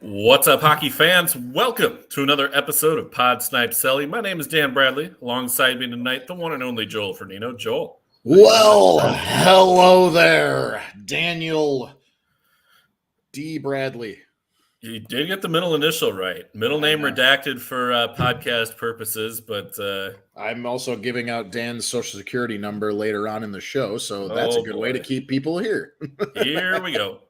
What's up, hockey fans? Welcome to another episode of Snipe Celly. My name is Dan Bradley. Alongside me tonight, the one and only Joel Fernino. Joel. Well, hello there, Daniel D. Bradley. You did get the middle initial right. Middle name redacted for podcast purposes, but I'm also giving out Dan's social security number later on in the show, so that's a good way to keep people here. Here we go.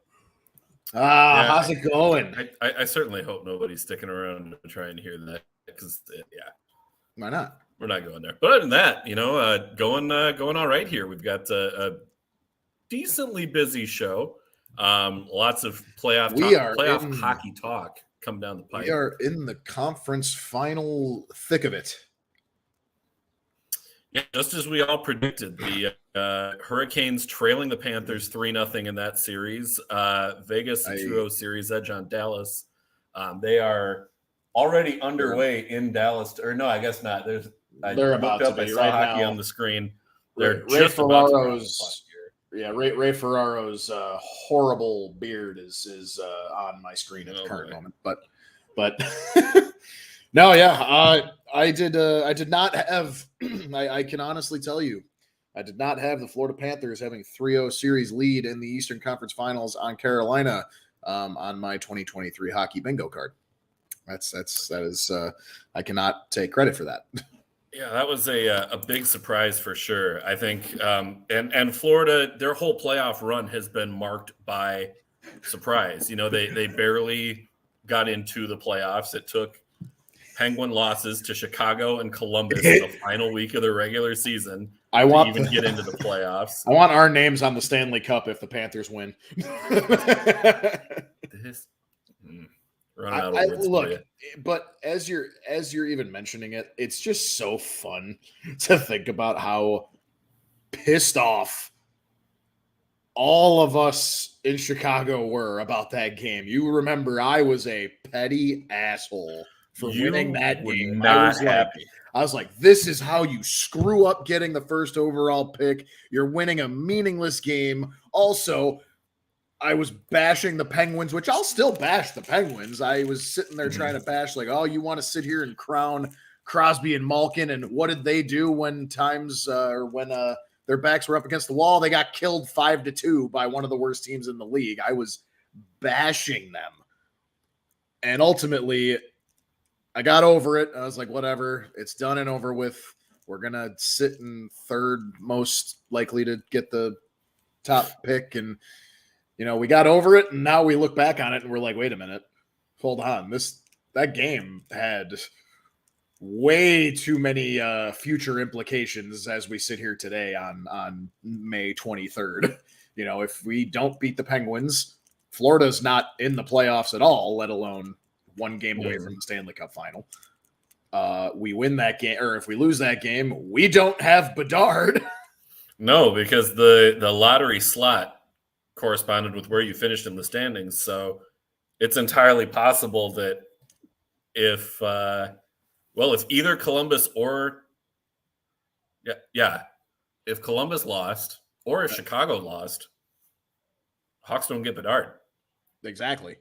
How's it going? I certainly hope nobody's sticking around to try and hear that because, why not? We're not going there. But other than that, going all right here. We've got a decently busy show. Lots of playoff hockey talk come down the pipe. We are in the conference final thick of it. Yeah, just as we all predicted, the Hurricanes trailing the Panthers 3-0 in that series. Vegas 2-0 series edge on Dallas. They are already underway in Dallas. Or no, I guess not. They're about to be right hockey now on the screen. They're Ray just Ferraro's. Yeah, Ray Ferraro's horrible beard is on my screen at the current moment. But no, yeah, I did not have. I can honestly tell you, I did not have the Florida Panthers having 3-0 series lead in the Eastern Conference Finals on Carolina on my 2023 hockey bingo card. That is I cannot take credit for that. Yeah, that was a big surprise for sure. I think, and Florida, their whole playoff run has been marked by surprise. They barely got into the playoffs. It took Penguin losses to Chicago and Columbus in the final week of the regular season to even get into the playoffs. I want our names on the Stanley Cup if the Panthers win. But as you're even mentioning it, it's just so fun to think about how pissed off all of us in Chicago were about that game. You remember I was a petty asshole for winning that game. Not happy. I was like, this is how you screw up getting the first overall pick. You're winning a meaningless game. Also, I was bashing the Penguins, which I'll still bash the Penguins. I was sitting there trying to bash, like, oh, you want to sit here and crown Crosby and Malkin, and what did they do when their backs were up against the wall? They got killed 5-2 by one of the worst teams in the league. I was bashing them. And ultimately, I got over it. I was like, whatever, it's done and over with. We're going to sit in third most likely to get the top pick, and we got over it, and now we look back on it, and we're like, wait a minute, hold on. That game had way too many future implications as we sit here today on May 23rd. If we don't beat the Penguins, Florida's not in the playoffs at all, let alone one game away from the Stanley Cup final. We win that game, or if we lose that game, we don't have Bedard. No, because the lottery slot corresponded with where you finished in the standings. So it's entirely possible that if either Columbus or if Columbus lost or if Chicago lost, Hawks don't get Bedard. Exactly.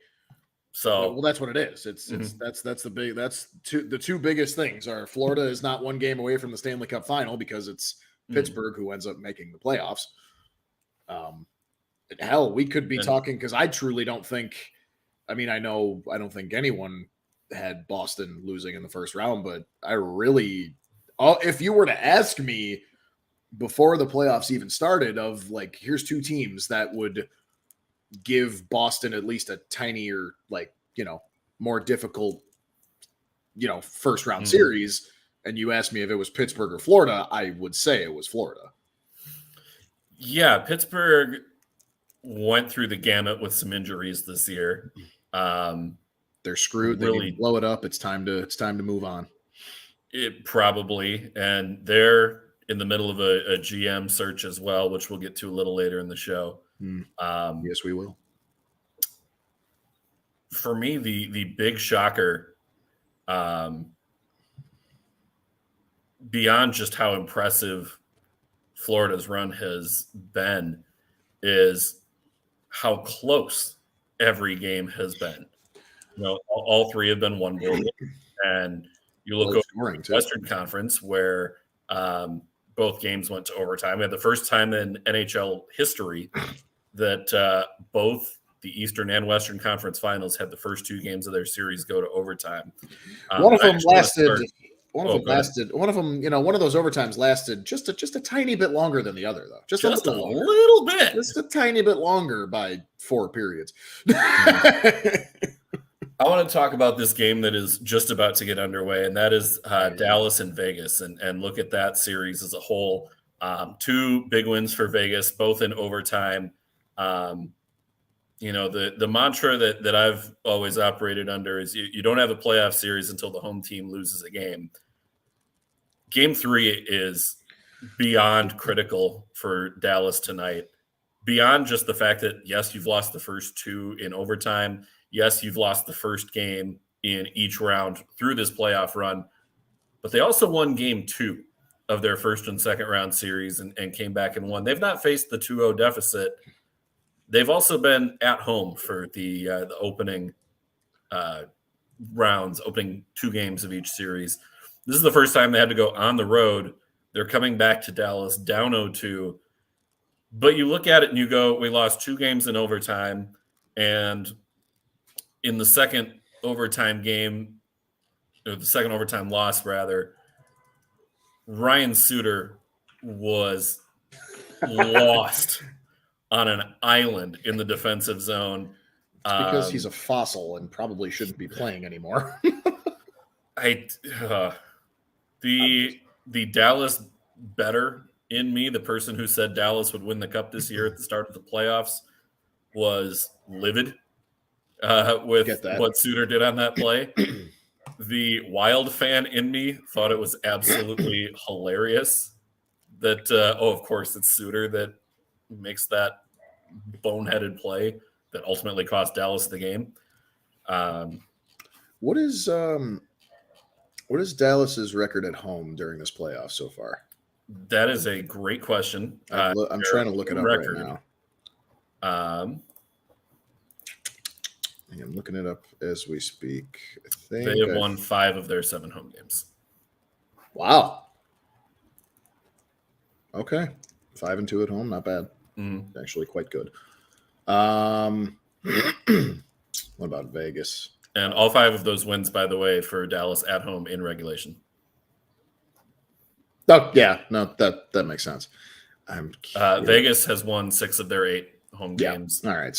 So that's what it is. That's the two biggest things are Florida is not one game away from the Stanley Cup final because it's Pittsburgh who ends up making the playoffs. Hell, we could be talking because I truly don't think. I mean, I don't think anyone had Boston losing in the first round, but if you were to ask me before the playoffs even started, of like, here's two teams that would give Boston at least a tinier, more difficult, first round series, and you asked me if it was Pittsburgh or Florida, I would say it was Florida. Yeah, Pittsburgh went through the gamut with some injuries this year. They're screwed. They really blow it up. It's time to move on. It probably, and they're in the middle of a GM search as well, which we'll get to a little later in the show. Yes, we will. For me, the big shocker, beyond just how impressive Florida's run has been, is how close every game has been. All three have been one goal games. And you look over scoring the too. Western Conference where both games went to overtime. We had the first time in NHL history that both the Eastern and Western Conference Finals had the first two games of their series go to overtime. One of them lasted. One of them, one of those overtimes lasted just a tiny bit longer than the other, though. Just a little bit. Just a tiny bit longer by 4 periods. I want to talk about this game that is just about to get underway, and that is Dallas and Vegas, and look at that series as a whole. 2 big wins for Vegas, both in overtime. The mantra that I've always operated under is you don't have a playoff series until the home team loses a game. Game 3 is beyond critical for Dallas tonight, beyond just the fact that, yes, you've lost the first 2 in overtime. Yes, you've lost the first game in each round through this playoff run, but they also won game 2 of their first and second round series and came back and won. They've not faced the 2-0 deficit. They've also been at home for the opening rounds, opening 2 games of each series. This is the first time they had to go on the road. They're coming back to Dallas down 0-2. But you look at it and you go, we lost 2 games in overtime. And in the second overtime game, or the second overtime loss, rather, Ryan Suter was lost on an island in the defensive zone. It's because he's a fossil and probably shouldn't be playing anymore. The Dallas better in me, the person who said Dallas would win the cup this year at the start of the playoffs, was livid with what Suter did on that play. The Wild fan in me thought it was absolutely hilarious that, of course, it's Suter that makes that boneheaded play that ultimately cost Dallas the game. What is Dallas's record at home during this playoff so far? That is a great question. I'm trying to look it up right now. I'm looking it up as we speak. They have won 5 of their 7 home games. Wow. Okay. 5-2 at home, not bad. Mm-hmm. Actually quite good. What about Vegas? And all 5 of those wins, by the way, for Dallas at home in regulation. Oh, yeah. No, that makes sense. Vegas has won 6 of their 8 home games. All right.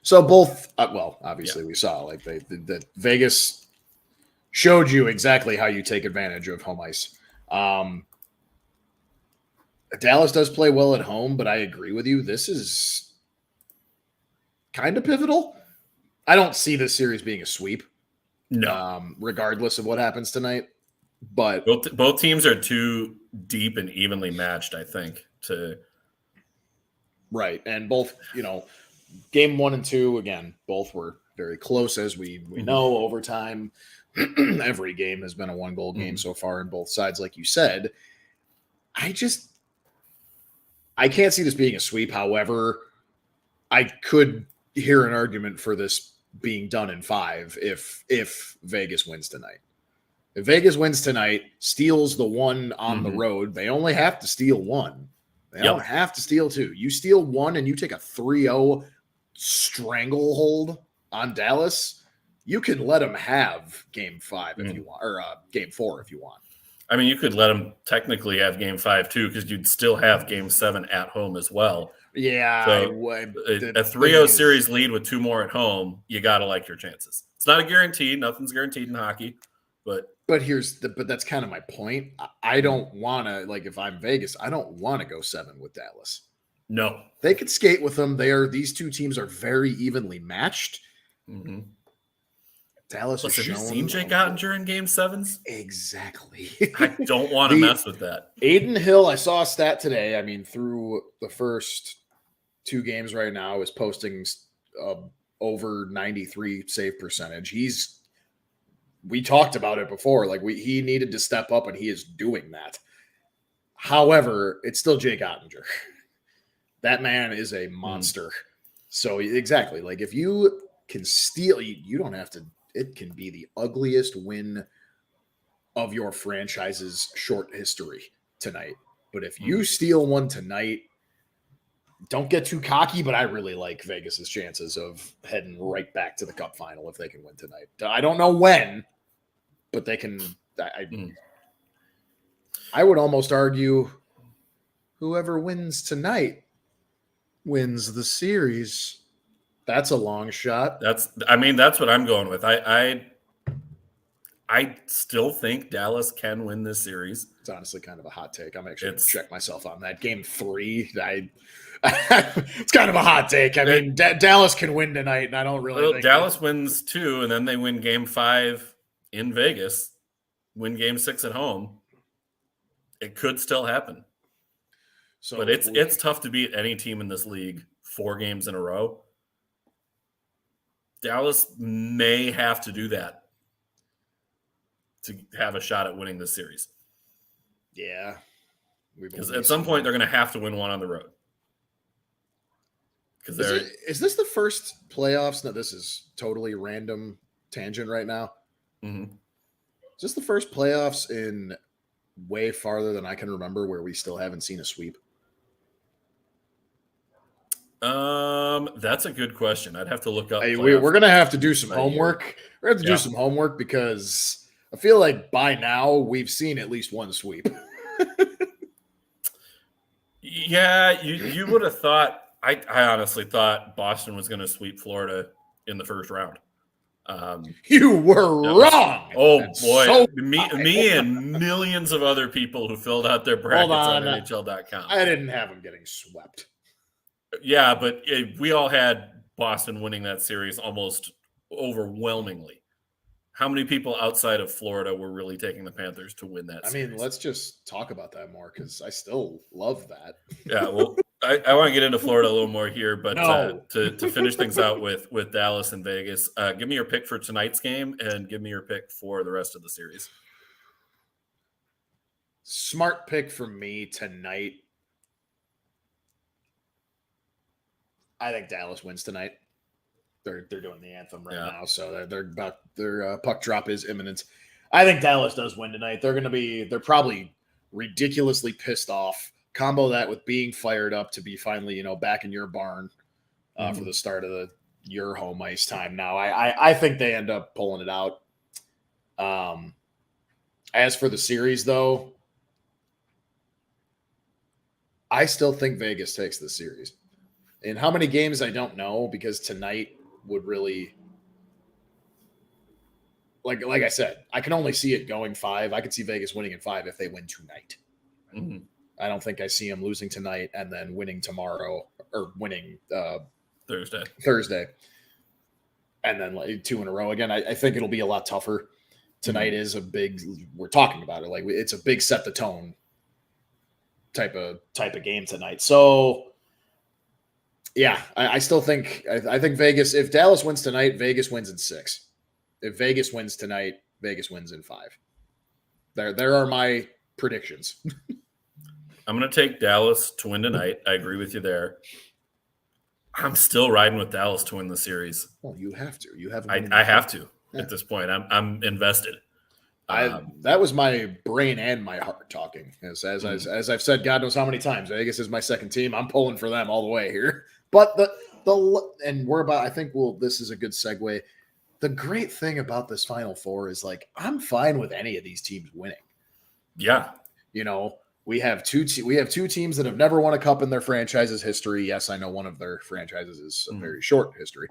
So both, obviously we saw that Vegas showed you exactly how you take advantage of home ice. Dallas does play well at home, but I agree with you. This is kind of pivotal. I don't see this series being a sweep. No. Regardless of what happens tonight. But both teams are too deep and evenly matched, I think, to right. And both, game 1 and 2, again, both were very close, as we know. Overtime, every game has been a 1-goal game so far on both sides, like you said. I can't see this being a sweep. However, I could hear an argument for this being done in 5 if Vegas wins tonight. If Vegas wins tonight, steals the 1 on the road, they only have to steal 1. They don't have to steal 2. You steal 1 and you take a 3-0 stranglehold on Dallas, you can let them have game 5 if you want, or game 4 if you want. I mean, you could let them technically have game 5 too, because you'd still have game 7 at home as well. Yeah. So a 3-0 series lead with 2 more at home, you got to like your chances. It's not a guarantee. Nothing's guaranteed in hockey. But that's kind of my point. I don't want to, if I'm Vegas, I don't want to go 7 with Dallas. No. They could skate with them. These 2 teams are very evenly matched. Mm-hmm. Dallas Plus, have you seen Jake Ottinger in game 7s? Exactly. I don't want to mess with that. Aiden Hill, I saw a stat today. I mean, through the first 2 games right now, is posting over 93 save percentage. We talked about it before. He needed to step up, and he is doing that. However, it's still Jake Ottinger. That man is a monster. So exactly, if you can steal, you don't have to. It can be the ugliest win of your franchise's short history tonight. But if you steal one tonight, don't get too cocky, but I really like Vegas's chances of heading right back to the Cup final if they can win tonight. I don't know when, but they can. I would almost argue whoever wins tonight wins the series. That's a long shot. That's what I'm going with. I still think Dallas can win this series. It's honestly kind of a hot take. I'm actually going to check myself on that. Game 3, it's kind of a hot take. I mean, Dallas can win tonight, and I don't really think Dallas wins 2, and then they win Game 5 in Vegas, win Game 6 at home. It could still happen. So, but it's tough to beat any team in this league 4 games in a row. Dallas may have to do that to have a shot at winning this series. Yeah. Because at some point, they're going to have to win one on the road. Is this the first playoffs? No, this is totally random tangent right now. Mm-hmm. Is this the first playoffs in way farther than I can remember where we still haven't seen a sweep? That's a good question. I'd have to look up. We're going to have to do some homework. We're going to have to do some homework because I feel like by now we've seen at least one sweep. Yeah, you would have thought. I honestly thought Boston was going to sweep Florida in the first round. You were wrong. Boy, so me and millions of other people who filled out their brackets on NHL.com. I didn't have them getting swept. Yeah, but we all had Boston winning that series almost overwhelmingly. How many people outside of Florida were really taking the Panthers to win that series? I mean, let's just talk about that more because I still love that. Yeah, well, I want to get into Florida a little more here, but to finish things out with Dallas and Vegas, give me your pick for tonight's game and give me your pick for the rest of the series. Smart pick for me tonight. I think Dallas wins tonight. They're doing the anthem right now, so their puck drop is imminent. I think Dallas does win tonight. They're probably ridiculously pissed off. Combo that with being fired up to be finally, back in your barn for the start of your home ice time. Now, I think they end up pulling it out. As for the series, though, I still think Vegas takes the series. In how many games, I don't know, because tonight would really, like I said, I can only see it going 5. I could see Vegas winning in 5 if they win tonight. Mm-hmm. I don't think I see them losing tonight and then winning tomorrow or winning Thursday, and then 2 in a row again. I think it'll be a lot tougher. Tonight is a big. We're talking about it like it's a big set the tone type of game tonight. So. Yeah, I still think I think Vegas. If Dallas wins tonight, Vegas wins in 6. If Vegas wins tonight, Vegas wins in 5. There are my predictions. I'm going to take Dallas to win tonight. I agree with you there. I'm still riding with Dallas to win the series. Well, you have to. You have. I have to at this point. I'm invested. That was my brain and my heart talking. As I've said, God knows how many times. Vegas is my second team. I'm pulling for them all the way here. But and we're about. I think this is a good segue. The great thing about this Final Four is I'm fine with any of these teams winning. Yeah, we have two teams that have never won a cup in their franchise's history. Yes, I know one of their franchises is a very short history.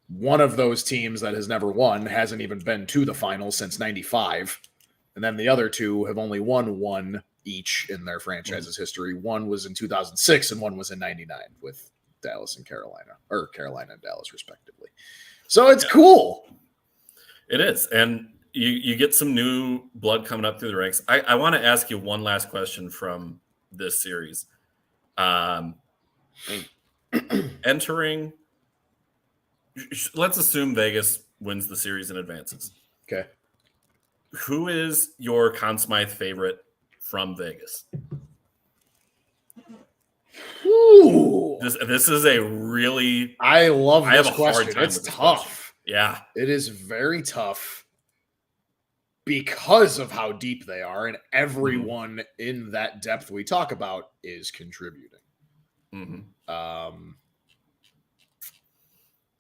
One of those teams that has never won hasn't even been to the finals since 95. And then the other two have only won one each in their franchise's history. One was in 2006 and one was in 99 with Dallas and Carolina, or Carolina and Dallas respectively. So it's cool. It is. And you get some new blood coming up through the ranks. I want to ask you one last question from this series. Entering, let's assume Vegas wins the series and advances. Okay. Who is your Conn Smythe favorite from Vegas? Ooh. This is a really I love I have this a hard question. time It's with this tough. question. Yeah. It is very tough because of how deep they are, and everyone in that depth we talk about is contributing.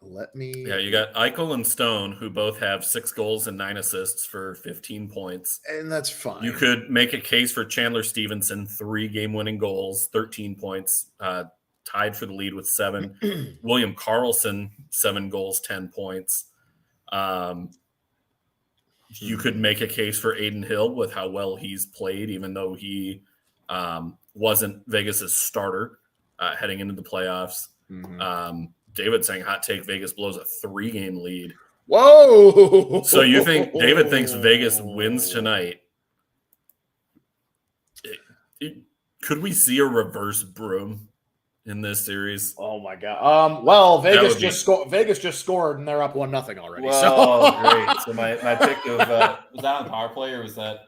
Let me. Yeah, you got Eichel and Stone, who both have 6 goals and 9 assists for 15 points. And that's fine. You could make a case for Chandler Stevenson, 3 game-winning goals, 13 points, tied for the lead with 7. William Karlsson, 7 goals, 10 points. You could make a case for Aiden Hill with how well he's played, even though he wasn't Vegas's starter heading into the playoffs. David saying hot take Vegas blows a 3-game lead. Whoa! So you think David thinks Vegas wins tonight? Could we see a reverse broom in this series? Oh my god! Well, Vegas just scored, and they're up 1-0 already. Well, great. So my pick of was that on power play or was that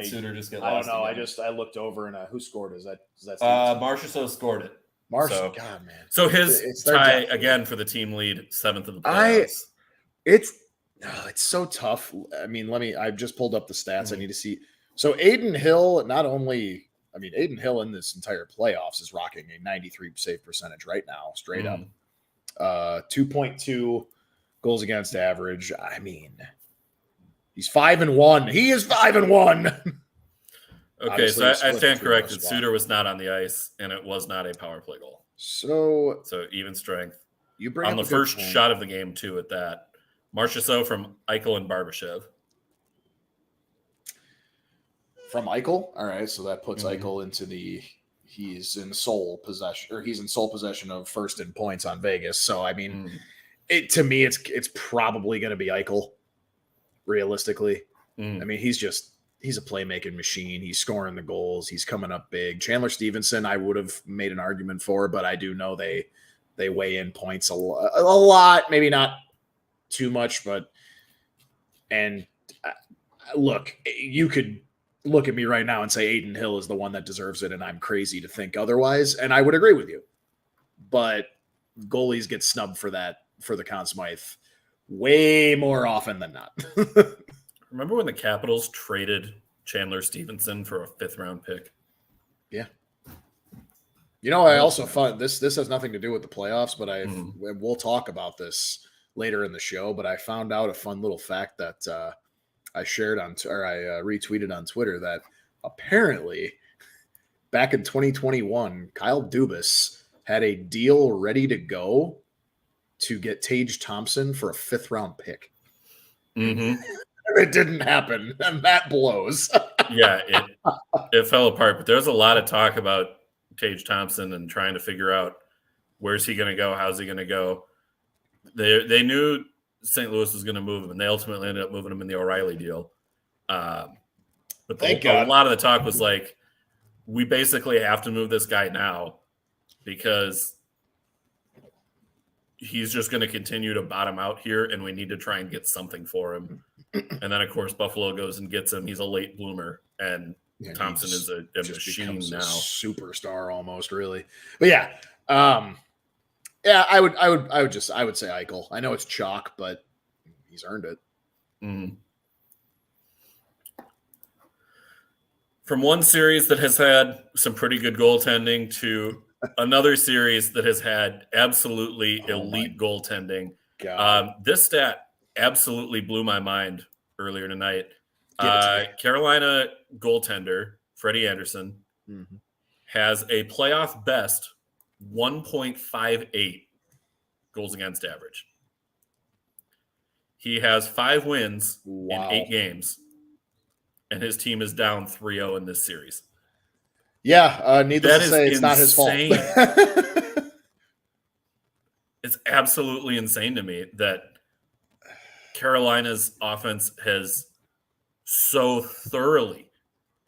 Suter just get lost? I don't know. I looked over and who scored? Is that Marchand scored it. Marshall? God, man. So his tie again for the team lead, 7th of the playoffs. It's so tough. I mean, I've just pulled up the stats. I need to see. So Aiden Hill, Aiden Hill in this entire playoffs is rocking a 93 save percentage right now, straight up. 2.2 goals against average. I mean, he's 5-1. He is 5-1. Okay, so I stand corrected. Suter was not on the ice, and it was not a power play goal. So even strength. You bring on the first shot of the game, too, at that. Marchand from Eichel and Barbashev. From Eichel? All right, so that puts Eichel into he's in sole possession of first in points on Vegas. So, I mean, to me, it's probably going to be Eichel, realistically. I mean, he's a playmaking machine. He's scoring the goals. He's coming up big. Chandler Stevenson, I would have made an argument for, but I do know they weigh in points a lot, maybe not too much, but look, you could look at me right now and say Aiden Hill is the one that deserves it, and I'm crazy to think otherwise, and I would agree with you. But goalies get snubbed for the Conn Smythe way more often than not. Remember when the Capitals traded Chandler Stevenson for a 5th-round pick? Yeah. You know, I also found this has nothing to do with the playoffs, but we'll talk about this later in the show. But I found out a fun little fact that I retweeted on Twitter that apparently back in 2021, Kyle Dubas had a deal ready to go to get Tage Thompson for a 5th-round pick. It didn't happen, and that blows. Yeah, it fell apart. But there's a lot of talk about Tage Thompson and trying to figure out where's he going to go, how's he going to go. They knew St. Louis was going to move him, and they ultimately ended up moving him in the O'Reilly deal. But a lot of the talk was like, we basically have to move this guy now because he's just going to continue to bottom out here, and we need to try and get something for him. And then, of course, Buffalo goes and gets him. He's a late bloomer, and Thompson is a machine now. A superstar almost, really. But yeah, I would say Eichel. I know it's chalk, but he's earned it. From one series that has had some pretty good goaltending to another series that has had absolutely elite goaltending. This stat absolutely blew my mind earlier tonight. Carolina goaltender Freddie Anderson has a playoff best 1.58 goals against average. He has 5 wins in 8 games, and his team is down 3-0 in this series. Yeah, needless to say, it's not his fault. It's absolutely insane to me that Carolina's offense has so thoroughly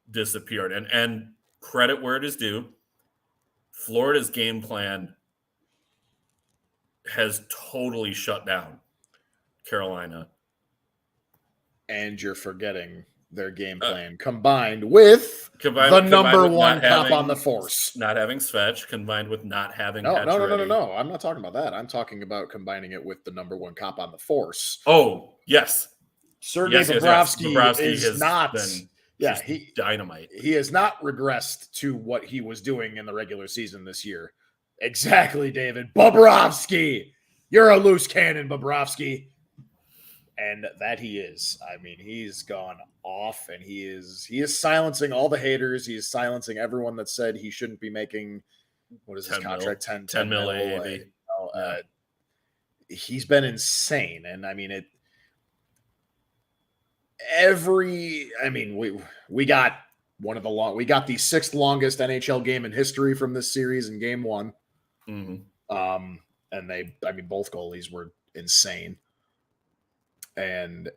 disappeared. And credit where it is due, Florida's game plan has totally shut down Carolina. And you're forgetting their game plan combined with the number with one not cop having- on the force. Not having Svetch combined with not having No. Pacioretty. I'm not talking about that. I'm talking about combining it with the number one cop on the force. Oh, yes. Sergei Yes. Bobrovsky is has not. been Yeah, just dynamite. he has not regressed to what he was doing in the regular season this year. Exactly, David. Bobrovsky. You're a loose cannon, Bobrovsky. And that he is. I mean, he's gone off, and he is silencing all the haters. He is silencing everyone that said he shouldn't be making, what is his 10 contract? mil. 10 mil mil. AAV. He's been insane. And I mean, we got we got the 6th longest NHL game in history from this series in game 1. Mm-hmm. And both goalies were insane. And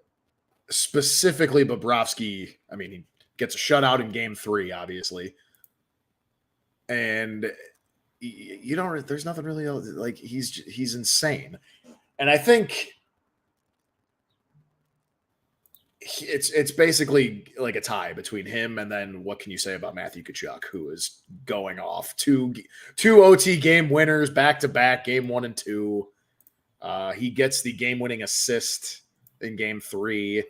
specifically Bobrovsky, I mean, he gets a shutout in game 3, obviously. And there's nothing really else, like he's insane. And I think it's basically like a tie between him and then what can you say about Matthew Tkachuk, who is going off two OT game winners back to back, game 1 and 2. He gets the game winning assist in game 3.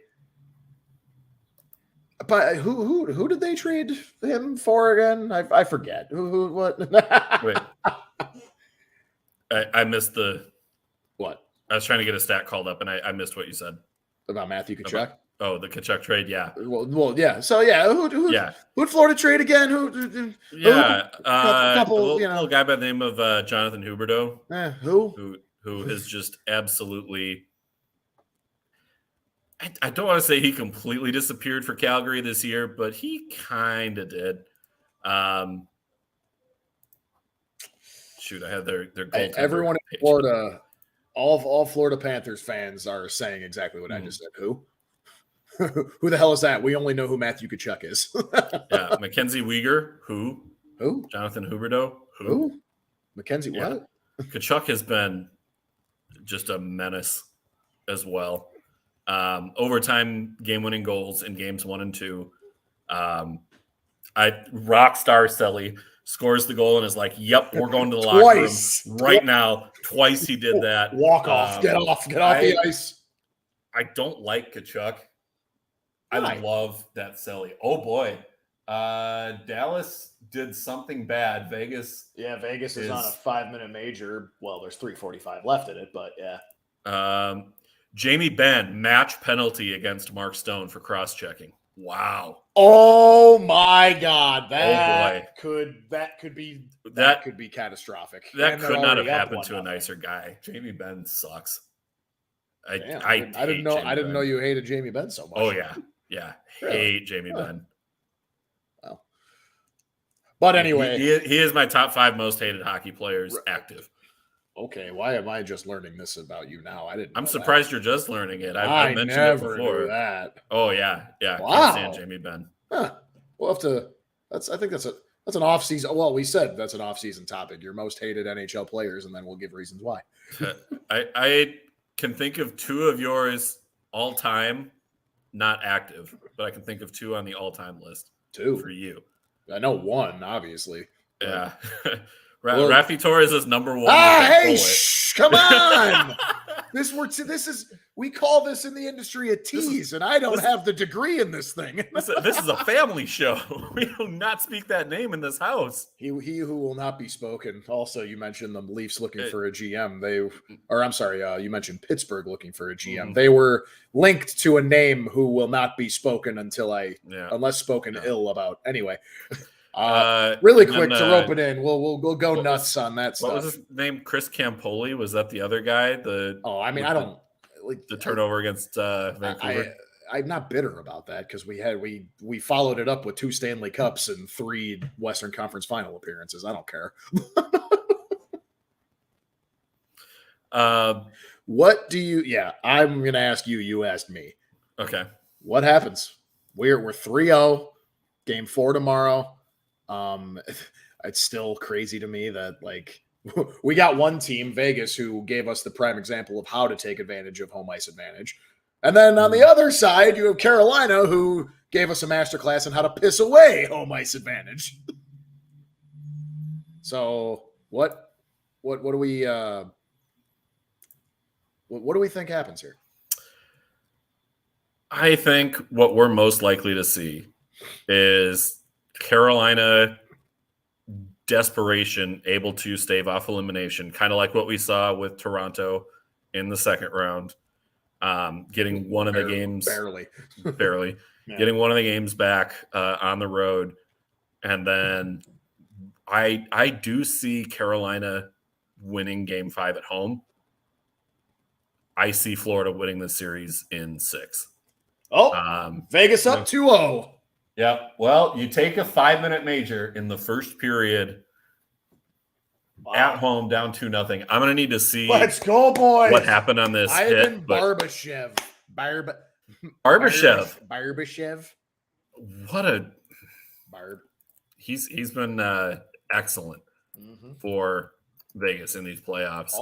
But who did they trade him for again? I forget. Who what? Wait. I missed the what? I was trying to get a stat called up and I missed what you said. About Matthew Tkachuk? The Tkachuk trade, yeah. Well, yeah. So yeah, who'd Florida trade again? Who Little guy by the name of Jonathan Huberdeau. Who has just absolutely, I don't want to say he completely disappeared for Calgary this year, but he kind of did. Shoot, I had their goaltender. Everyone in Florida, all Florida Panthers fans are saying exactly what I just said. Who? Who the hell is that? We only know who Matthew Tkachuk is. Yeah, Mackenzie Weegar. Who? Jonathan Huberdeau. Who? Mackenzie what? Tkachuk has been just a menace as well. Overtime game-winning goals in games 1 and 2. Rockstar Celly scores the goal and is like, "Yep, we're going to the locker room right now." Twice he did that. Walk off, get off the ice. I don't like Tkachuk. I love that Celly. Oh boy, Dallas did something bad. Vegas. Yeah, Vegas is on a 5-minute major. Well, there's 3:45 left in it, but yeah. Jamie Benn match penalty against Mark Stone for cross-checking. Wow. Oh my God. That could be catastrophic. That could not have happened to a nicer guy. Jamie Benn sucks. I didn't know you hated Jamie Benn so much. Oh yeah. Yeah. Really? Hate Jamie Benn. Well. But anyway. He is my top 5 most hated hockey players active. Okay, why am I just learning this about you now? I'm surprised you're just learning it. I mentioned it before. Knew that. Oh yeah. Wow. Can't stand Jamie Benn. Huh. We'll have to. I think that's an off-season. Well, we said that's an off-season topic. Your most hated NHL players, and then we'll give reasons why. I can think of 2 of yours all time, not active, but I can think of 2 on the all-time list. 2 for you. I know 1, obviously. Yeah. Rafi Torres is number 1. Hey, come on! We call this in the industry a tease, and I don't have the degree in this thing. This is a family show. We do not speak that name in this house. He who will not be spoken. Also, you mentioned the Leafs looking for a GM. You mentioned Pittsburgh looking for a GM. Mm-hmm. They were linked to a name who will not be spoken unless spoken ill about. Anyway. Really quick to rope it in. We'll go nuts on that stuff. What was his name? Chris Campoli? Was that the other guy? I don't like the turnover against Vancouver. I'm not bitter about that because we followed it up with 2 Stanley Cups and 3 Western Conference Final appearances. I don't care. What do you? Yeah, I'm gonna ask you. You asked me. Okay. What happens? We're 3-0. Game 4 tomorrow. It's still crazy to me that we got one team, Vegas, who gave us the prime example of how to take advantage of home ice advantage. And then on the other side, you have Carolina, who gave us a masterclass on how to piss away home ice advantage. So what do we what do we think happens here? I think what we're most likely to see is Carolina desperation able to stave off elimination, kind of like what we saw with Toronto in the second round, getting one of the games barely yeah. Getting one of the games back on the road, and then I do see Carolina winning Game 5 at home. I see Florida winning the series in 6. Vegas up 2-0. Yeah. Well, you take a 5-minute major in the first period at home down 2-0. I'm going to need to see Let's go, boys. What happened on this hit. Barbashev. Barbashev. What a Barb. He's been excellent for Vegas in these playoffs.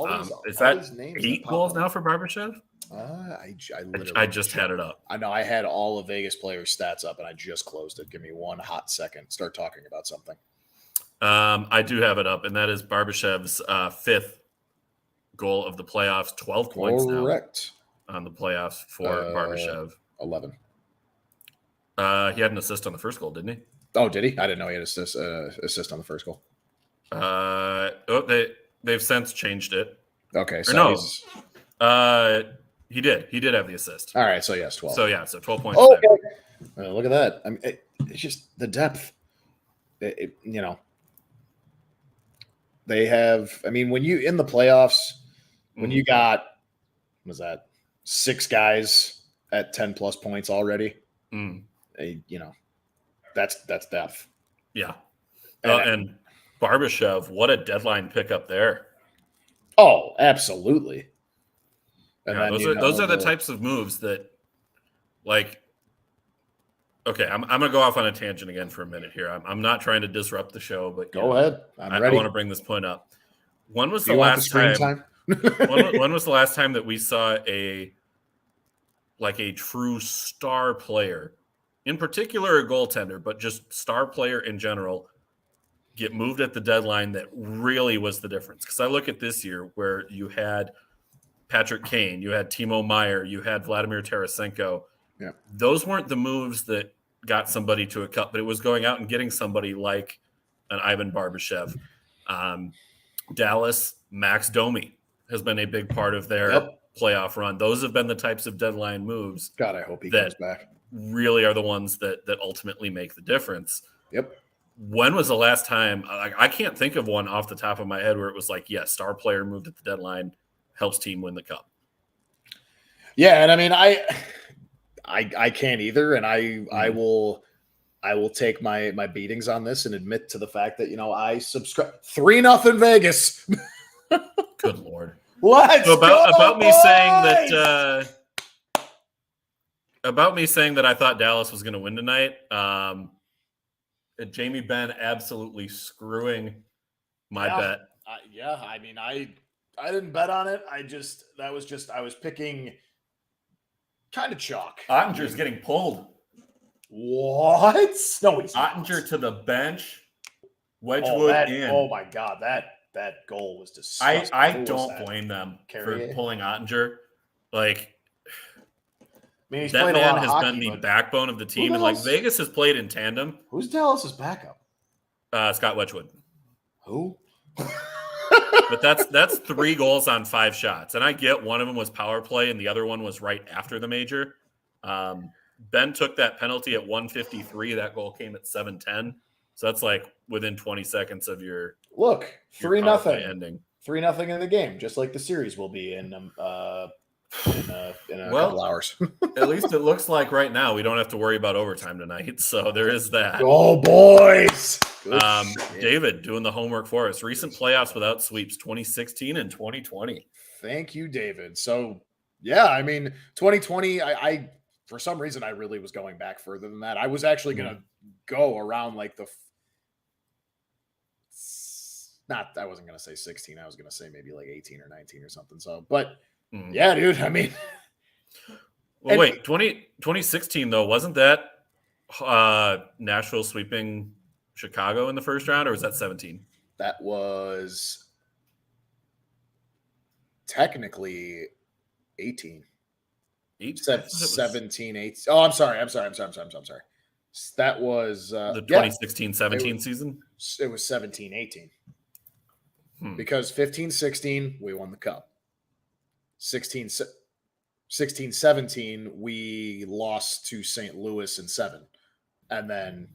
Is that 8 goals now for Barbashev? I just had it up. I know I had all of Vegas players' stats up, and I just closed it. Give me one hot second. Start talking about something. I do have it up, and that is Barbashev's 5th goal of the playoffs. 12 points Correct. Now on the playoffs for Barbashev. 11. He had an assist on the first goal, didn't he? Oh, did he? I didn't know he had assist on the first goal. They've since changed it. Okay, so he did. He did have the assist. All right, so yes, 12. So 12 points. Okay. Look at that. I mean, it's just the depth. They have. I mean, when you in the playoffs, when you got, was that 6 guys at 10 plus points already? That's depth. Yeah. And Barbashev, what a deadline pickup there. Oh, absolutely. And yeah, those are the types of moves that, like, okay, I'm going to go off on a tangent again for a minute here. I'm not trying to disrupt the show, but go ahead. I want to bring this point up. When was the last time? when was the last time that we saw a true star player, in particular a goaltender, but just star player in general, get moved at the deadline that really was the difference? Because I look at this year where you had Patrick Kane, you had Timo Meier, you had Vladimir Tarasenko. Yeah. Those weren't the moves that got somebody to a cup, but it was going out and getting somebody like an Ivan Barbashev. Dallas, Max Domi has been a big part of their playoff run. Those have been the types of deadline moves. God, I hope he comes back. Really are the ones that ultimately make the difference. Yep. When was the last time? I can't think of one off the top of my head where it was like, yes, star player moved at the deadline, helps team win the cup. Yeah, and I mean, I can't either, and I will take my beatings on this and admit to the fact that I subscribe 3-0 Vegas. Good Lord. Let's so go, about me boys! saying that about me saying that I thought Dallas was going to win tonight. Jamie Benn absolutely screwing my bet. I mean, I didn't bet on it. I was picking kind of chalk. Ottinger's getting pulled. What? No, he's Ottinger to the bench. Wedgwood in. Oh my God, that goal was disgusting. I don't blame them for pulling Ottinger. Like, I mean, that man has been the backbone of the team, and Vegas has played in tandem. Who's Dallas's backup? Scott Wedgwood. Who? But that's 3 goals on 5 shots, and I get one of them was power play, and the other one was right after the major. Ben took that penalty at 1:53. That goal came at 7:10. So that's like within 20 seconds of your 3-0 ending. 3-0 in the game, just like the series will be in a couple hours. At least it looks like right now we don't have to worry about overtime tonight. So there is that. Oh, boys. David doing the homework for us. Recent playoffs without sweeps, 2016 and 2020. Thank you, David. So, yeah, I mean, 2020, I for some reason, I really was going back further than that. I was actually going to go around like I wasn't going to say 16. I was going to say maybe like 18 or 19 or something. So, but yeah, dude, I mean. Well, wait, 2016 though, wasn't that Nashville sweeping Chicago in the first round, or was that 17? That was technically 18. 17, 18. Oh, I'm sorry. That was The 2016-17 season? It was 17, 18. Because 15, 16, we won the cup. 16, 17, we lost to St. Louis in 7. And then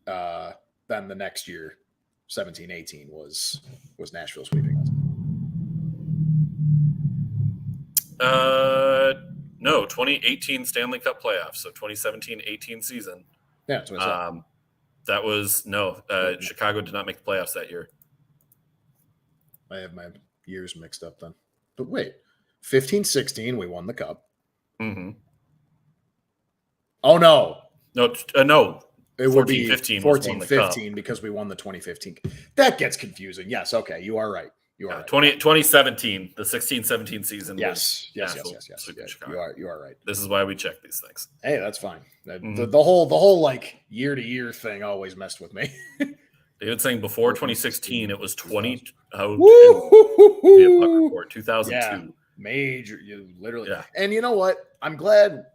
the next year, 17, 18 was Nashville sweeping us. No, 2018 Stanley Cup playoffs. So 2017-18 season. Yeah, that's what I said. That was Chicago did not make the playoffs that year. I have my years mixed up then. But wait, 15, 16, we won the cup. Mm-hmm. Oh no. No. It would be 15 15 because we won the 2015. That gets confusing. Yes, okay, you are right. You are right. 2017, the 16-17 season. Yes. You are right. This is why we check these things. Hey, that's fine. The whole like year to year thing always messed with me. David's saying before 2016, it was 20. 2002. Yeah, major. You literally. Yeah. And you know what? I'm glad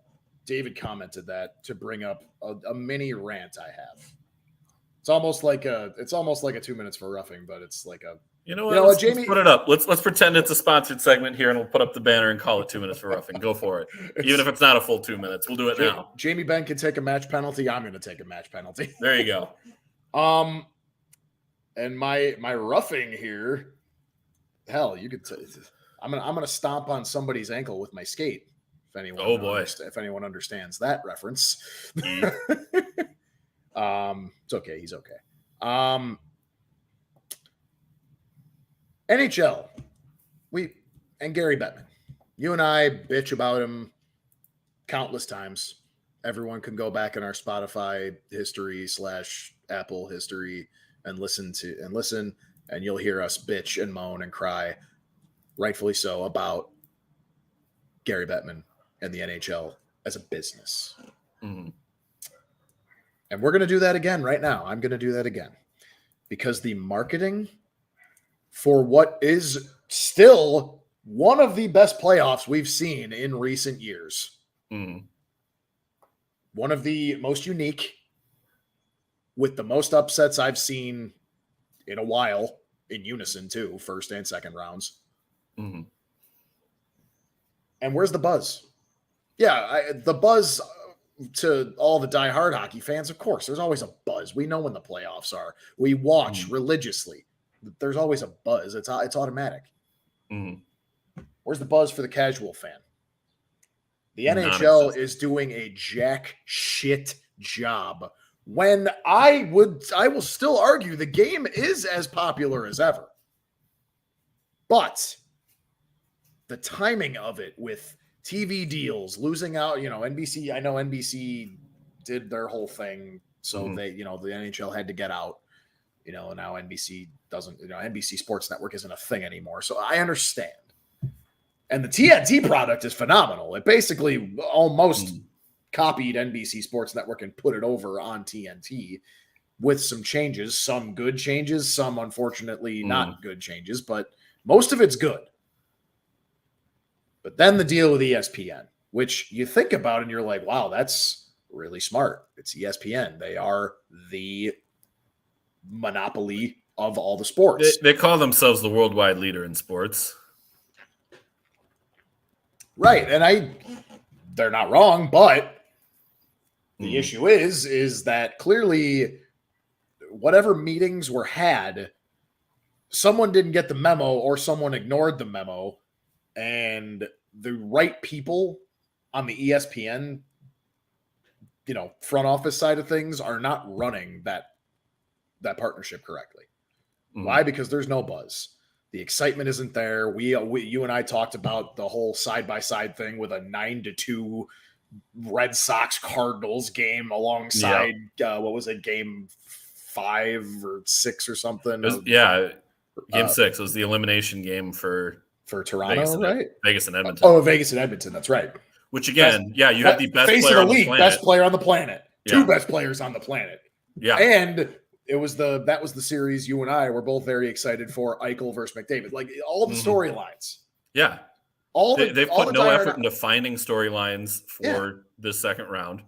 David commented that to bring up a mini rant I have. It's almost like a 2 minutes for roughing, but it's like a. You know what? Jamie, let's put it up. Let's pretend it's a sponsored segment here, and we'll put up the banner and call it 2 minutes for roughing. Go for it. Even if it's not a full 2 minutes, we'll do it now. Jamie Benn can take a match penalty. I'm going to take a match penalty. There you go. And my roughing here, hell, you could. I'm gonna stomp on somebody's ankle with my skate. If anyone, if anyone understands that reference. It's okay. He's okay. NHL, and Gary Bettman. You and I bitch about him countless times. Everyone can go back in our Spotify history / Apple history and listen, and you'll hear us bitch and moan and cry, rightfully so, about Gary Bettman and the NHL as a business. Mm-hmm. And we're going to do that again right now. I'm going to do that again because the marketing for what is still one of the best playoffs we've seen in recent years. Mm-hmm. One of the most unique, with the most upsets I've seen in a while, in unison too, first and second rounds. Mm-hmm. And where's the buzz? Yeah, the buzz to all the diehard hockey fans, of course, there's always a buzz. We know when the playoffs are. We watch religiously. There's always a buzz. It's automatic. Mm-hmm. Where's the buzz for the casual fan? The NHL is doing a jack shit job. When I will still argue the game is as popular as ever. But the timing of it with TV deals, losing out, NBC, I know NBC did their whole thing. So they, the NHL had to get out, and now NBC doesn't, NBC Sports Network isn't a thing anymore. So I understand. And the TNT product is phenomenal. It basically almost copied NBC Sports Network and put it over on TNT with some changes, some good changes, some unfortunately not good changes, but most of it's good. But then the deal with ESPN, which you think about and you're like, wow, that's really smart. It's ESPN. They are the monopoly of all the sports. They call themselves the worldwide leader in sports. Right. And they're not wrong, but the issue is that clearly whatever meetings were had, someone didn't get the memo or someone ignored the memo, and the right people on the ESPN, front office side of things are not running that partnership correctly. Why? Because there's no buzz. The excitement isn't there. You and I talked about the whole side-by-side thing with a 9-2 Red Sox Cardinals game alongside what was it, game 5 or 6 or something? Game 6 was the elimination game for Toronto, right? Vegas and Edmonton. Oh, Vegas and Edmonton. That's right. Which again, you have the best face player of the league, on the planet. best player on the planet. Two best players on the planet. Yeah. And that was the series you and I were both very excited for, Eichel versus McDavid. Like all the storylines. Yeah. They've put no effort into finding storylines for this second round.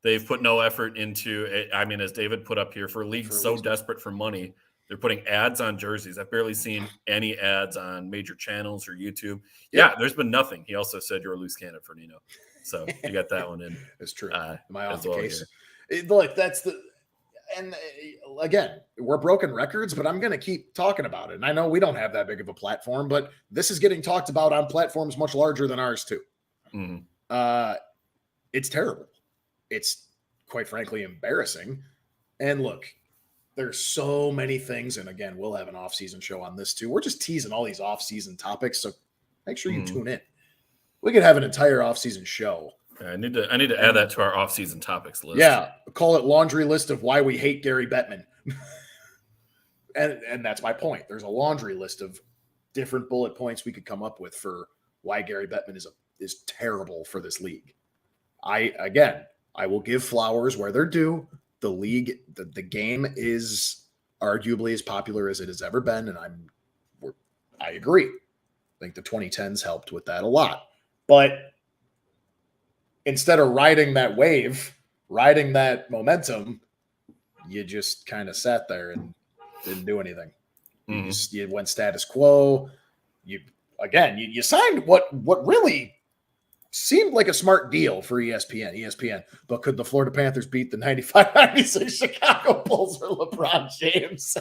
They've put no effort into it. I mean, as David put up here, for leagues so desperate for money, they're putting ads on jerseys. I've barely seen any ads on major channels or YouTube. Yeah, there's been nothing. He also said you're a loose cannon for Nino. So you got that one in. It's true. Am I off the case? And again, we're broken records, but I'm going to keep talking about it. And I know we don't have that big of a platform, but this is getting talked about on platforms much larger than ours too. It's terrible. It's quite frankly embarrassing. And look, there's so many things. And again, we'll have an off-season show on this too. We're just teasing all these off-season topics. So make sure you tune in. We could have an entire off-season show. I need to add that to our off-season topics list. Yeah, call it laundry list of why we hate Gary Bettman. and that's my point. There's a laundry list of different bullet points we could come up with for why Gary Bettman is terrible for this league. I will give flowers where they're due. The league, the game is arguably as popular as it has ever been, and I agree. I think the 2010s helped with that a lot. But instead of riding that wave, riding that momentum, you just kind of sat there and didn't do anything. You went status quo. You signed what really seemed like a smart deal for ESPN. But could the Florida Panthers beat the 95-96 Chicago Bulls or LeBron James?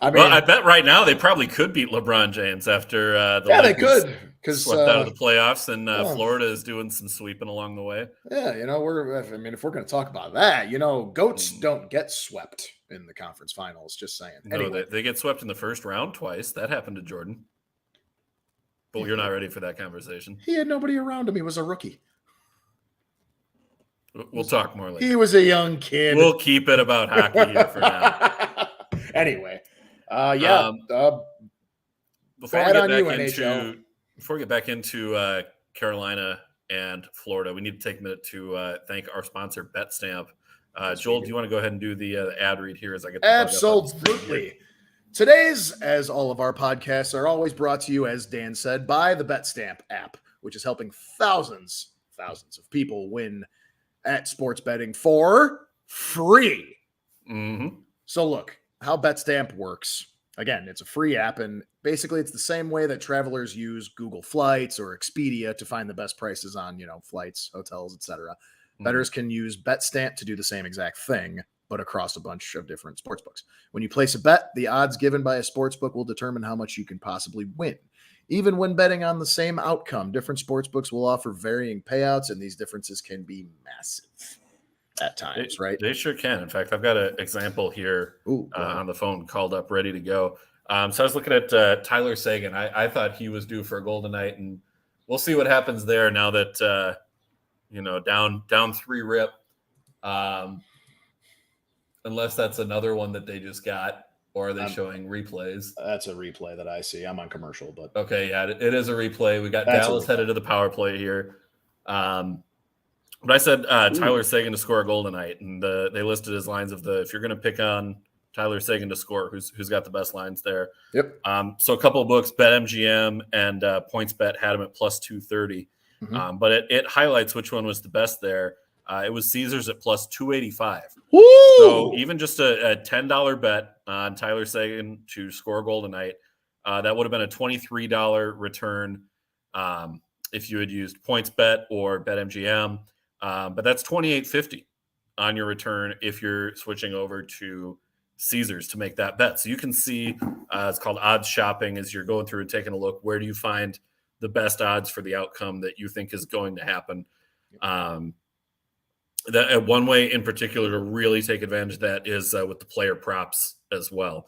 I bet right now they probably could beat LeBron James after they could. Because swept out of the playoffs, and Florida is doing some sweeping along the way. Yeah, if we're going to talk about that, goats don't get swept in the conference finals. Just saying. No, anyway. they get swept in the first round twice. That happened to Jordan. But you're not ready for that conversation. He had nobody around him. He was a rookie. We'll talk more later. He was a young kid. We'll keep it about hockey here for now. Anyway, Before we get back into Carolina and Florida, we need to take a minute to thank our sponsor, BetStamp. Joel, do you want to go ahead and do the ad read here as I get the Absolutely. Today's, as all of our podcasts are always brought to you, as Dan said, by the BetStamp app, which is helping thousands of people win at sports betting for free. So look, how BetStamp works. Again, it's a free app, and basically it's the same way that travelers use Google Flights or Expedia to find the best prices on, flights, hotels, etc. Bettors can use BetStamp to do the same exact thing, but across a bunch of different sportsbooks. When you place a bet, the odds given by a sportsbook will determine how much you can possibly win. Even when betting on the same outcome, different sportsbooks will offer varying payouts, and these differerences can be massive at times, right? They sure can. In fact, I've got an example here on the phone called up, ready to go. So I was looking at Tyler Seguin. I thought he was due for a goal tonight, and we'll see what happens there now that, down 3-rip. Unless that's another one that they just got, or are they showing replays? That's a replay that I see. I'm on commercial, but okay, yeah, it is a replay. We got Dallas headed to the power play here. But I said Tyler Seguin to score a goal tonight, and they listed his lines of if you're going to pick on Tyler Seguin to score, who's got the best lines there. Yep. So a couple of books, BetMGM and PointsBet had him at plus 230. But it highlights which one was the best there. It was Caesars at plus 285. Woo! So even just a $10 bet on Tyler Seguin to score a goal tonight, that would have been a $23 return if you had used PointsBet or BetMGM. But that's $28.50 on your return if you're switching over to Caesars to make that bet. So you can see it's called odds shopping as you're going through and taking a look. Where do you find the best odds for the outcome that you think is going to happen? That one way in particular to really take advantage of that is with the player props as well.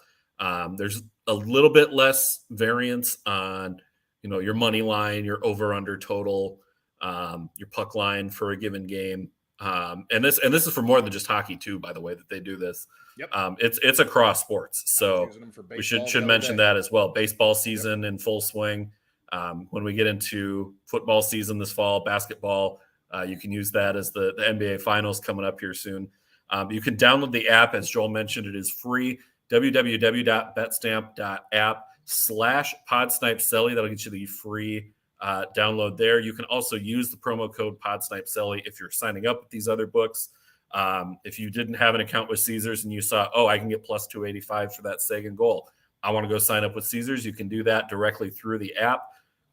There's a little bit less variance on, your money line, your over under total, your puck line for a given game. And this is for more than just hockey too, by the way, that they do this. Yep. It's across sports. So we should mention that as well. Baseball season in full swing. When we get into football season this fall, basketball, You can use that as the NBA Finals coming up here soon. You can download the app. As Joel mentioned, it is free. www.betstamp.app/PodSnipeCelly. That'll get you the free download there. You can also use the promo code PodSnipeCelly if you're signing up with these other books. If you didn't have an account with Caesars and you saw, I can get plus 285 for that Sagan goal, I want to go sign up with Caesars, you can do that directly through the app.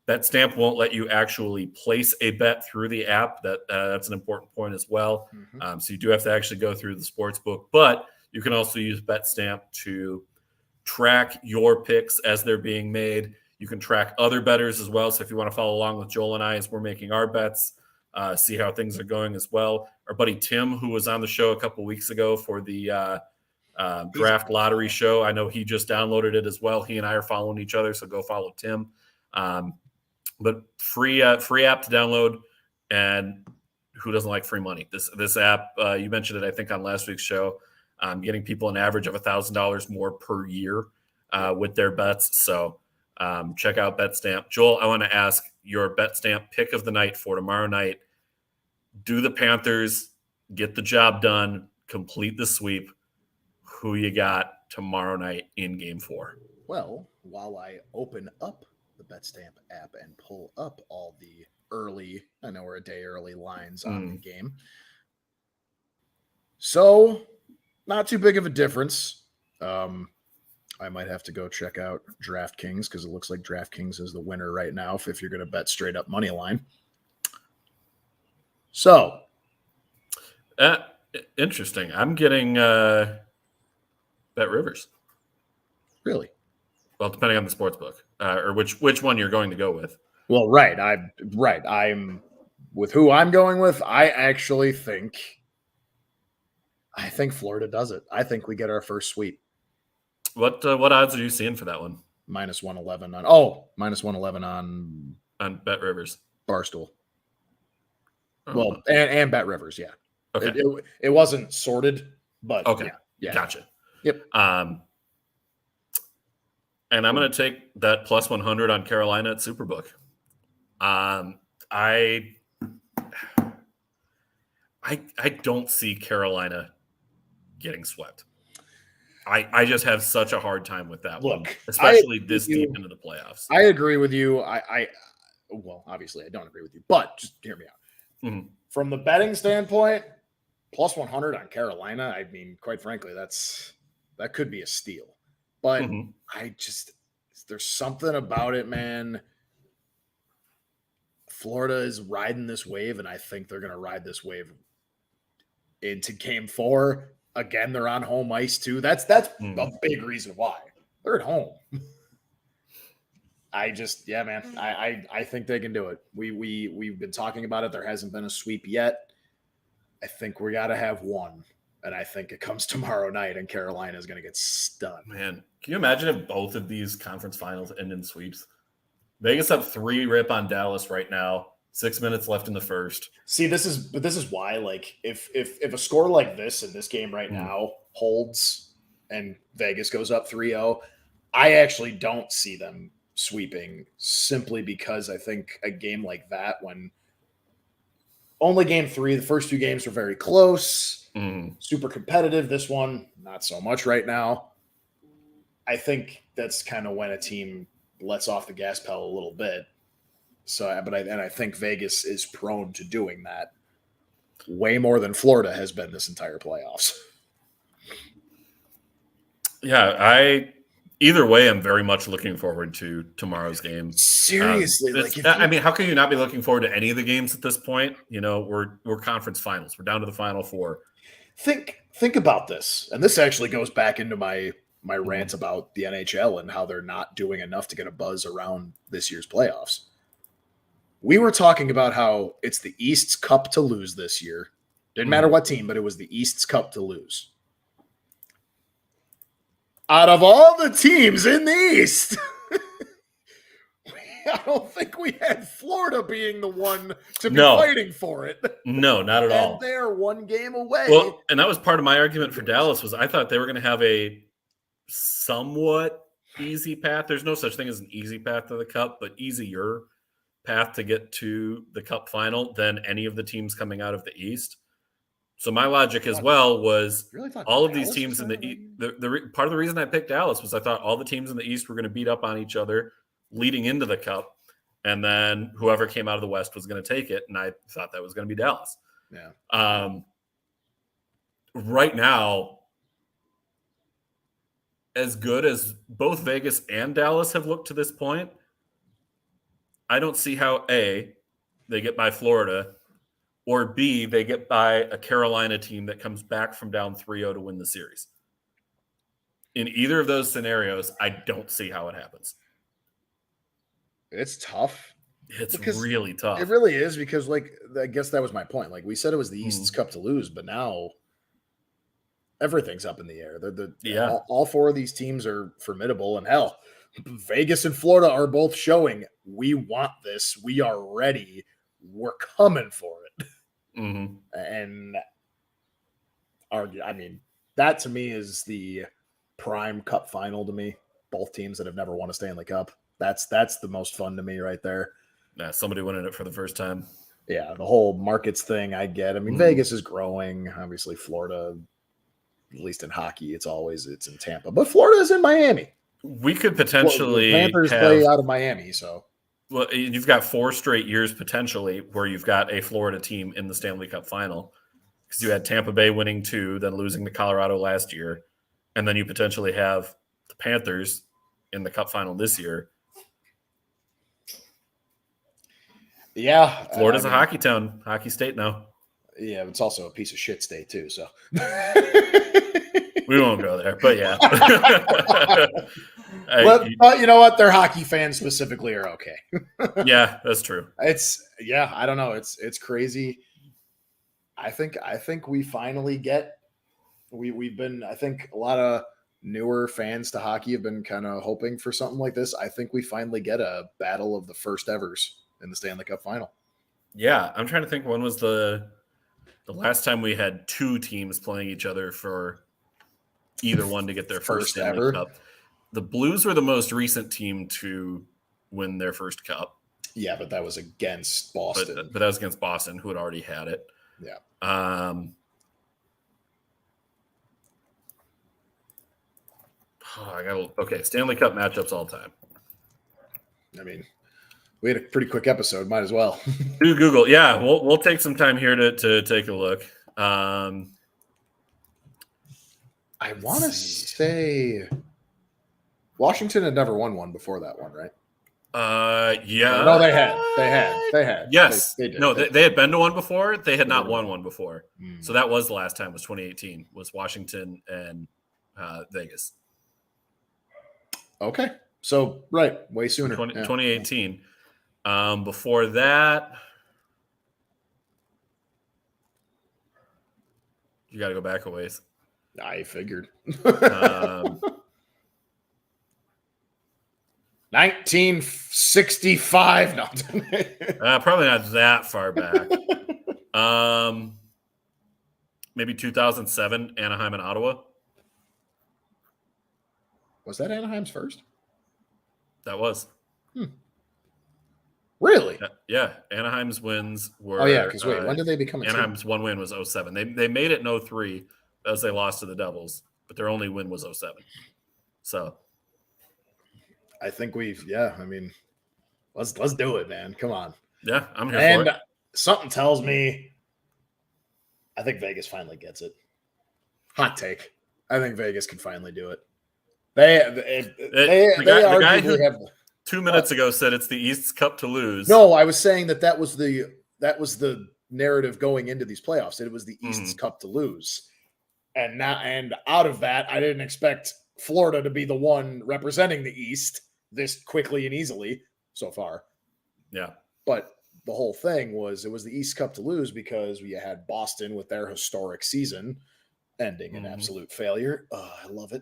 BetStamp won't let you actually place a bet through the app. That's an important point as well. Mm-hmm. So you do have to actually go through the sports book, but you can also use BetStamp to track your picks as they're being made. You can track other bettors as well. So if you want to follow along with Joel and I as we're making our bets, see how things are going as well. Our buddy Tim, who was on the show a couple weeks ago for the draft lottery show, I know he just downloaded it as well. He and I are following each other, so go follow Tim. But free app to download, and who doesn't like free money? This app, you mentioned it, I think, on last week's show. Getting people an average of $1,000 more per year with their bets. So check out BetStamp. Joel, I want to ask your BetStamp pick of the night for tomorrow night. Do the Panthers get the job done, complete the sweep? Who you got tomorrow night in Game 4? Well, while I open up the BetStamp app and pull up all the early, I know we're a day early, lines on the game. So, not too big of a difference. I might have to go check out DraftKings because it looks like DraftKings is the winner right now if you're going to bet straight up money line. So, interesting. I'm getting Bet Rivers. Really? Well, depending on the sports book or which one you're going to go with. Well, right. I'm with who I'm going with. I actually think Florida does it. I think we get our first sweep. What odds are you seeing for that one? Minus 111 on. Minus 111 on Bet Rivers. Barstool. Oh. Well, and Bet Rivers, yeah. Okay. It wasn't sorted, but okay. Yeah. Gotcha. Yep. And I'm going to take that plus 100 on Carolina at Superbook. I don't see Carolina getting swept. I just have such a hard time with that one, especially this deep into the playoffs. I agree with you. Well, obviously I don't agree with you, but just hear me out. Mm-hmm. From the betting standpoint, plus 100 on Carolina, I mean, quite frankly, that could be a steal. But there's something about it, man. Florida is riding this wave, and I think they're going to ride this wave into Game 4. Again, they're on home ice too. That's a big reason why they're at home. I think they can do it. We've been talking about it. There hasn't been a sweep yet. I think we got to have one, and I think it comes tomorrow night, and Carolina is going to get stunned. Man, can you imagine if both of these conference finals end in sweeps? Vegas up 3-rip on Dallas right now. 6 minutes left in the first. See, this is why, like, if a score like this in this game right now holds and Vegas goes up 3-0, I actually don't see them sweeping, simply because I think a game like that, when only Game 3, the first 2 games were very close, super competitive. This one, not so much right now. I think that's kind of when a team lets off the gas pedal a little bit. So, I think Vegas is prone to doing that way more than Florida has been this entire playoffs. Yeah, either way, I'm very much looking forward to tomorrow's game. Seriously, how can you not be looking forward to any of the games at this point? You know, we're conference finals. We're down to the Final Four. Think about this, and this actually goes back into my rant about the NHL and how they're not doing enough to get a buzz around this year's playoffs. We were talking about how it's the East's cup to lose this year. Didn't matter what team, but it was the East's cup to lose. Out of all the teams in the East, I don't think we had Florida being the one to be fighting for it. No, not at all. And they're one game away. Well, and that was part of my argument for Dallas, was I thought they were going to have a somewhat easy path. There's no such thing as an easy path to the cup, but easier path to get to the Cup final than any of the teams coming out of the East. So my logic as well was all of these teams in the East. Part of the reason I picked Dallas was I thought all the teams in the East were going to beat up on each other leading into the Cup, and then whoever came out of the West was going to take it, and I thought that was going to be Dallas. Yeah. Right now, as good as both Vegas and Dallas have looked to this point, I don't see how A, they get by Florida, or B, they get by a Carolina team that comes back from down 3-0 to win the series. In either of those scenarios, I don't see how it happens. It's tough. It's really tough. It really is because, like, I guess that was my point. Like, we said it was the East's Cup to lose, but now everything's up in the air. All four of these teams are formidable, and hell, Vegas and Florida are both showing we want this. We are ready. We're coming for it. Mm-hmm. And that to me is the prime Cup final to me. Both teams that have never won a Stanley Cup. That's the most fun to me right there. Yeah, somebody winning it for the first time. Yeah, the whole markets thing I get. I mean, Vegas is growing. Obviously, Florida, at least in hockey, it's in Tampa. But Florida is in Miami. We could potentially Panthers play out of Miami, so. Well, you've got 4 straight years potentially where you've got a Florida team in the Stanley Cup final because you had Tampa Bay winning 2, then losing to Colorado last year, and then you potentially have the Panthers in the Cup final this year. Yeah. Florida's a hockey town, hockey state now. Yeah, it's also a piece of shit state too, so. We won't go there, but yeah. But you know what? Their hockey fans specifically are okay. Yeah, that's true. I don't know. It's crazy. I think we finally get we've been, I think a lot of newer fans to hockey have been kind of hoping for something like this. I think we finally get a battle of the first evers in the Stanley Cup final. Yeah, I'm trying to think when was the last time we had 2 teams playing each other for either one to get their first Stanley ever. Cup. The Blues were the most recent team to win their first cup. Yeah, but that was against Boston. But that was against Boston, who had already had it. Yeah. Stanley Cup matchups all time. I mean, we had a pretty quick episode. Might as well. Do Google. Yeah, we'll take some time here to take a look. I want to say Washington had never won one before that one, right? Yeah. No, they had. Yes. They did. No, they had been to one before. They had not won one before. Mm. So that was the last time, was 2018, was Washington and Vegas. Okay. So, right. Way sooner. 2018. Before that, you got to go back a ways. I figured. 1965. No. Probably not that far back. Maybe 2007, Anaheim and Ottawa. Was that Anaheim's first? That was. Really? Yeah. Anaheim's wins were. Oh, yeah. Because wait, when did they become a team? Anaheim's one win was 07. They made it in 03 as they lost to the Devils, but their only win was 07. So. I think I mean, let's do it, man. Come on. Yeah, I'm here for it. And something tells me I think Vegas finally gets it. Hot take. I think Vegas can finally do it. The guy who have 2 minutes ago said it's the East's Cup to lose. No, I was saying that was the narrative going into these playoffs. It was the East's Cup to lose. And out of that, I didn't expect Florida to be the one representing the East this quickly and easily so far. Yeah. But the whole thing was it was the East Cup to lose because we had Boston with their historic season ending in absolute failure. Oh, I love it.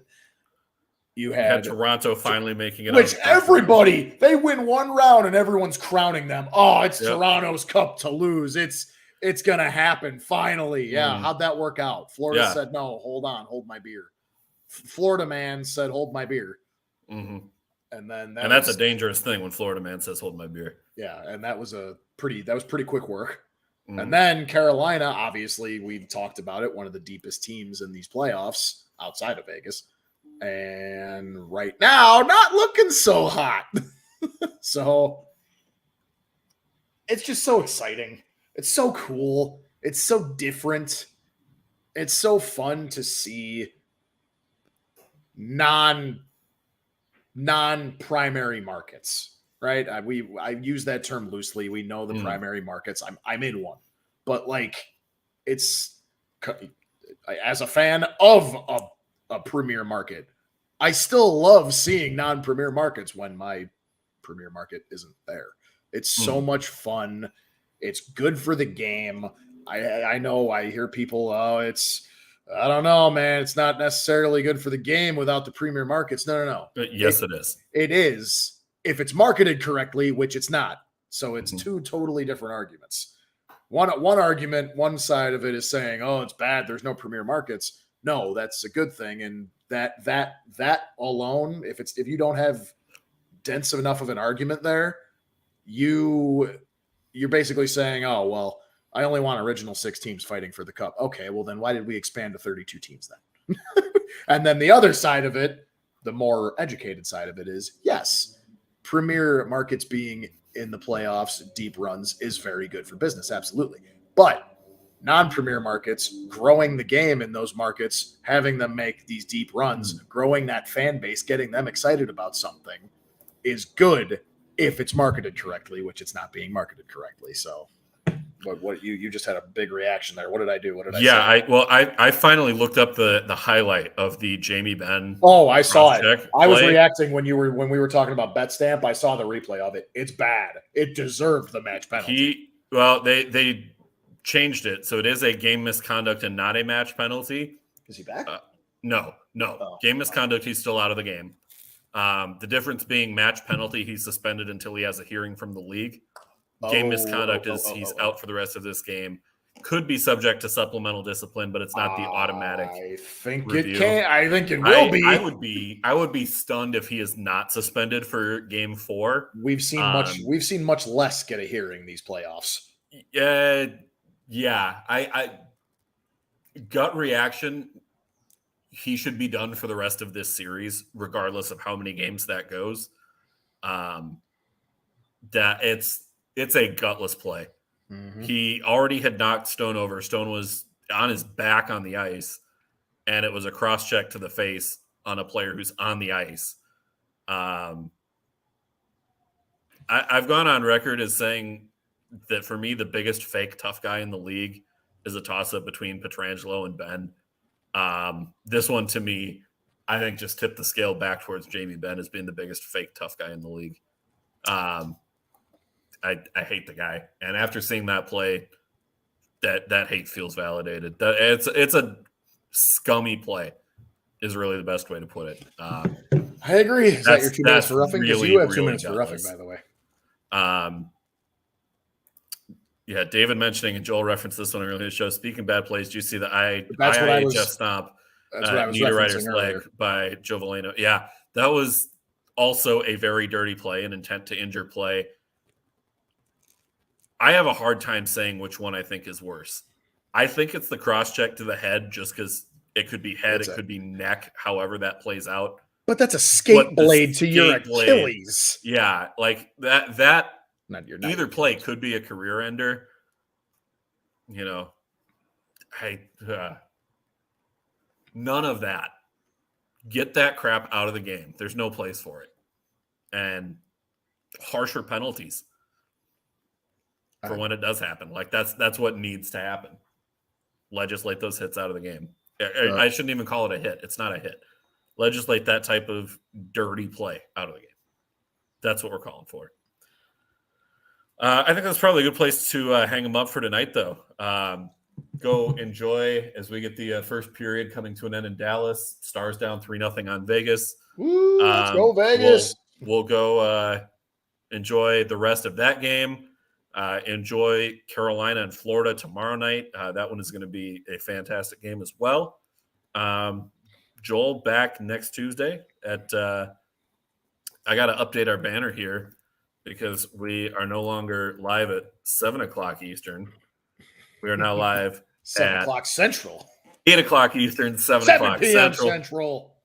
You had Toronto finally making it. Which everybody, they win one round and everyone's crowning them. Oh, it's Toronto's Cup to lose. It's going to happen finally. Yeah. How'd that work out? Florida said, no, hold on, hold my beer. Florida man said, hold my beer. Mm-hmm. And then that's a dangerous thing when Florida man says, "Hold my beer." Yeah, and that was pretty quick work. Mm. And then Carolina, obviously, we've talked about it, one of the deepest teams in these playoffs outside of Vegas. And right now, not looking so hot. So it's just so exciting. It's so cool. It's so different. It's so fun to see non-primary markets, right? I use that term loosely. We know the primary markets. I'm in one, but like, it's as a fan of a premier market, I still love seeing non-premier markets when my premier market isn't there. It's so much fun. It's good for the game. I know I hear people, I don't know, man. It's not necessarily good for the game without the premier markets. No. Yes, it is. It is if it's marketed correctly, which it's not. So it's two totally different arguments. One argument, one side of it is saying, "Oh, it's bad. There's no premier markets." No, that's a good thing, and that alone, if you don't have dense enough of an argument there, you're basically saying, "Oh, well, I only want original 6 teams fighting for the cup." Okay, well then why did we expand to 32 teams then? And then the other side of it, the more educated side of it is, yes, premier markets being in the playoffs, deep runs is very good for business, absolutely. But non-premier markets, growing the game in those markets, having them make these deep runs, growing that fan base, getting them excited about something is good if it's marketed correctly, which it's not being marketed correctly. So what you just had a big reaction there. What did I do? What did I say? I finally looked up the highlight of the Jamie Benn. Oh, I saw it. I was play. reacting when we were talking about bet stamp. I saw the replay of it. It's bad. It deserved the match penalty. They changed it, so it is a game misconduct and not a match penalty. Is he back? No. Game misconduct. He's still out of the game. The difference being match penalty, he's suspended until he has a hearing from the league. Game misconduct is he's out for the rest of this game. Could be subject to supplemental discipline, but it's not the automatic. I think review. it can. I think it will be. I would be stunned if he is not suspended for game 4. We've seen much less get a hearing these playoffs. Yeah. I gut reaction. He should be done for the rest of this series, regardless of how many games that goes. That it's a gutless play. Mm-hmm. He already had knocked Stone over. Stone was on his back on the ice, and it was a cross check to the face on a player who's on the ice. I've gone on record as saying that for me, the biggest fake tough guy in the league is a toss-up between Pietrangelo and Benn. This one, to me, I think just tipped the scale back towards Jamie Benn as being the biggest fake tough guy in the league. I hate the guy, and after seeing that play, that hate feels validated. It's a scummy play, is really the best way to put it. I agree. Is that your 2 minutes for roughing? Because you have 2 minutes for roughing, by the way. Yeah, David mentioning, and Joel referenced this one earlier in the show. Speaking bad plays, do you see the IIHF stomp? That's what I was referencing earlier. Leg by Joe Valeno. Yeah, that was also a very dirty play, an intent to injure play. I have a hard time saying which one I think is worse. I think it's the cross check to the head, just because it could be head, it could be neck, however that plays out. But that's a skate blade to your Achilles. Yeah, like that not either play could be a career ender. You know, none of that. Get that crap out of the game. There's no place for it. And harsher penalties for when it does happen. Like that's what needs to happen. Legislate those hits out of the game. I shouldn't even call it a hit. It's not a hit. Legislate that type of dirty play out of the game. That's what we're calling for. I think that's probably a good place to hang them up for tonight, though. Go enjoy as we get the first period coming to an end in Dallas. Stars down 3-0 on Vegas. Woo, let's go Vegas. We'll go enjoy the rest of that game. Enjoy Carolina and Florida tomorrow night. That one is going to be a fantastic game as well. Joel back next Tuesday at I got to update our banner here because we are no longer live at 7 o'clock Eastern. We are now live 7 at o'clock Central. 8 o'clock Eastern, 7 7 o'clock p.m. Central. Central.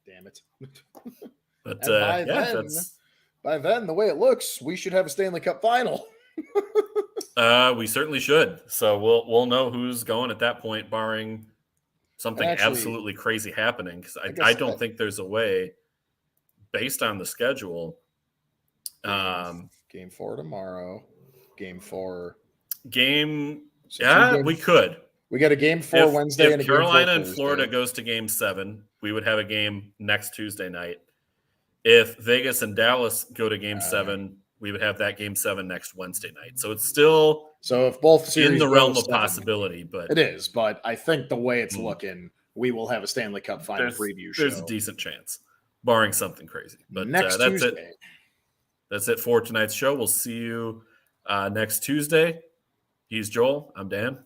Damn it. But And by then, the way it looks, we should have a Stanley Cup final. We certainly should. So we'll know who's going at that point, barring something absolutely crazy happening. Because I don't think there's a way, based on the schedule. Game 4 tomorrow. Game 4. We could. We got a game 4 Wednesday and a Carolina game 4 and Florida goes to game 7, we would have a game next Tuesday night. If Vegas and Dallas go to game 7, we would have that game 7 next Wednesday night. So it's still if both series in the realm of possibility, but it is. But I think the way it's looking, we will have a Stanley Cup final preview show. There's a decent chance, barring something crazy. But next that's Tuesday. it. That's it for tonight's show. We'll see you next Tuesday. He's Joel. I'm Dan.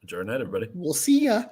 Enjoy your night, everybody. We'll see ya.